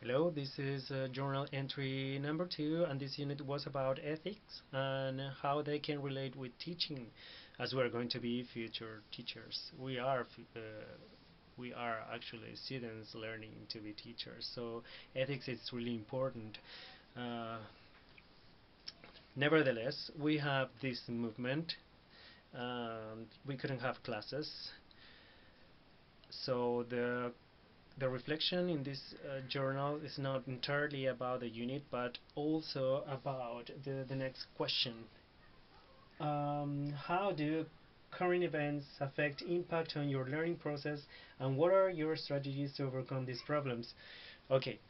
Hello, this is journal entry number 2, and this unit was about ethics and how they can relate with teaching, as we are going to be future teachers. We are actually students learning to be teachers, so ethics is really important. Uh, Nevertheless, we have this movement, and we couldn't have classes, so the reflection in this journal is not entirely about the unit, but also about the next question. How do current events affect impact on your learning process, and what are your strategies to overcome these problems? Okay.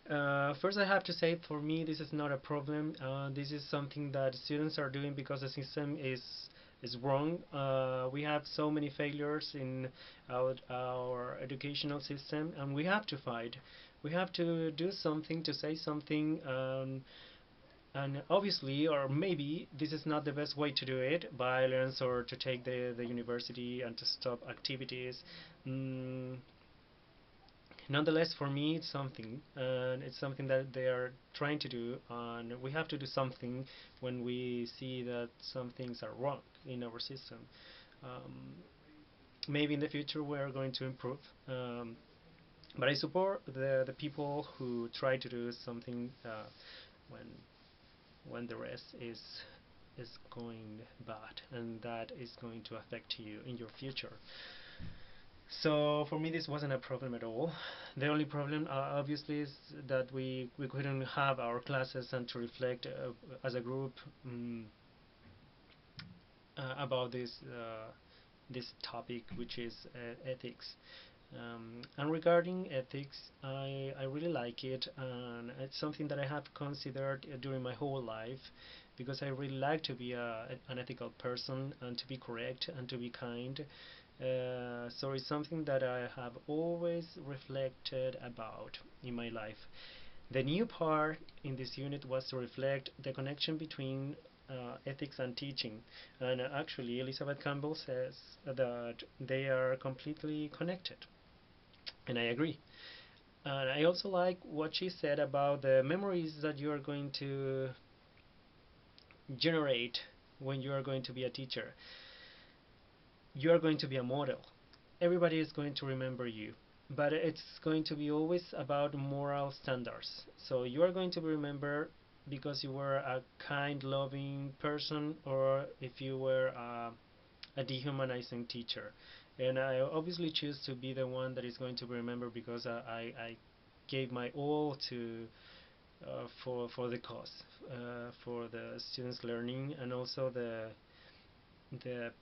First, I have to say, for me, this is not a problem. This is something that students are doing because the system is wrong. We have so many failures in our educational system, and we have to fight. We have to do something, to say something, and obviously, or maybe this is not the best way to do it, violence or to take the university and to stop activities. Mm, Nonetheless, for me, it's something, and it's something that they are trying to do, and we have to do something when we see that some things are wrong in our system. Um, Maybe in the future we are going to improve, but I support the people who try to do something when the rest is going bad, and that is going to affect you in your future. So for me, this wasn't a problem at all. The only problem, obviously, is that we couldn't have our classes and to reflect as a group about this topic, which is ethics. And regarding ethics, I really like it, and it's something that I have considered during my whole life, because I really like to be an ethical person and to be correct and to be kind. So it's something that I have always reflected about in my life. The new part in this unit was to reflect the connection between ethics and teaching. And actually, Elizabeth Campbell says that they are completely connected. And I agree. And I also like what she said about the memories that you are going to generate when you are going to be a teacher. You are going to be a model. Everybody is going to remember you, but it's going to be always about moral standards. So you are going to be remembered because you were a kind, loving person, or if you were a dehumanizing teacher. And I obviously choose to be the one that is going to be remembered because I gave my all to for the cause, for the students' learning, and also the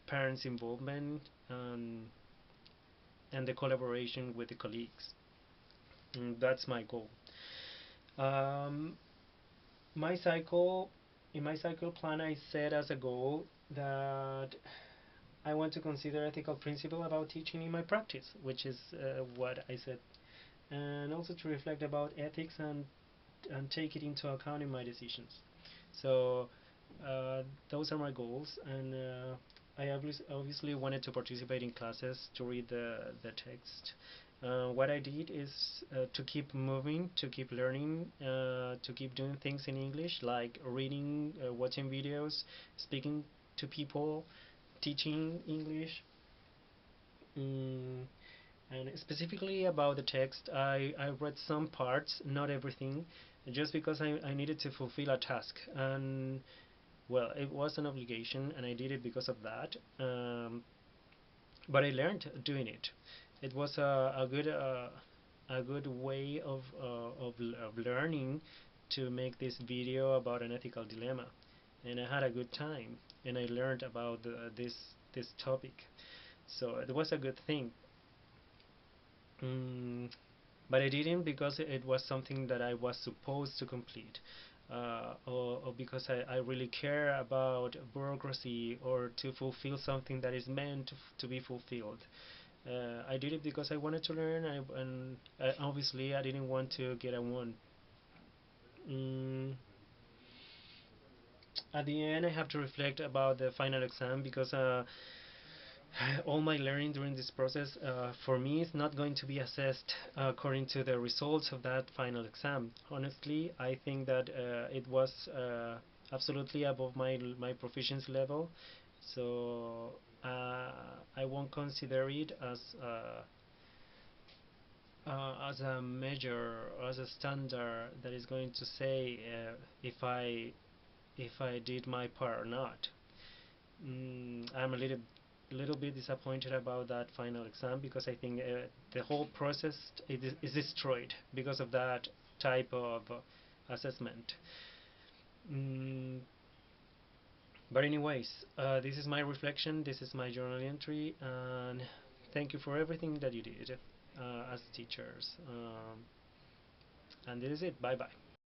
parents' involvement and the collaboration with the colleagues. That's my goal. Um, my cycle in my cycle plan, I set as a goal that I want to consider ethical principle about teaching in my practice, which is what I said, and also to reflect about ethics and take it into account in my decisions. So those are my goals, and I obviously wanted to participate in classes to read the text. What I did is to keep moving, to keep learning, to keep doing things in English, like reading, watching videos, speaking to people, teaching English. Mm, and specifically about the text, I read some parts, not everything, just because I needed to fulfill a task. And well, it was an obligation, and I did it because of that. But I learned doing it. It was a good way of learning to make this video about an ethical dilemma, and I had a good time, and I learned about this topic. So it was a good thing. Mm, but I didn't because it was something that I was supposed to complete, or because I really care about bureaucracy or to fulfill something that is meant to be fulfilled. I did it because I wanted to learn, and obviously I didn't want to get a one. Mm, at the end, I have to reflect about the final exam because all my learning during this process for me is not going to be assessed according to the results of that final exam. Honestly, I think that it was absolutely above my proficiency level, so I won't consider it as a measure, as a standard that is going to say if I did my part or not. I'm a little bit disappointed about that final exam because I think the whole process is destroyed because of that type of assessment. Mm, but anyways, this is my reflection. This is my journal entry, and thank you for everything that you did as teachers. And this is it. Bye bye.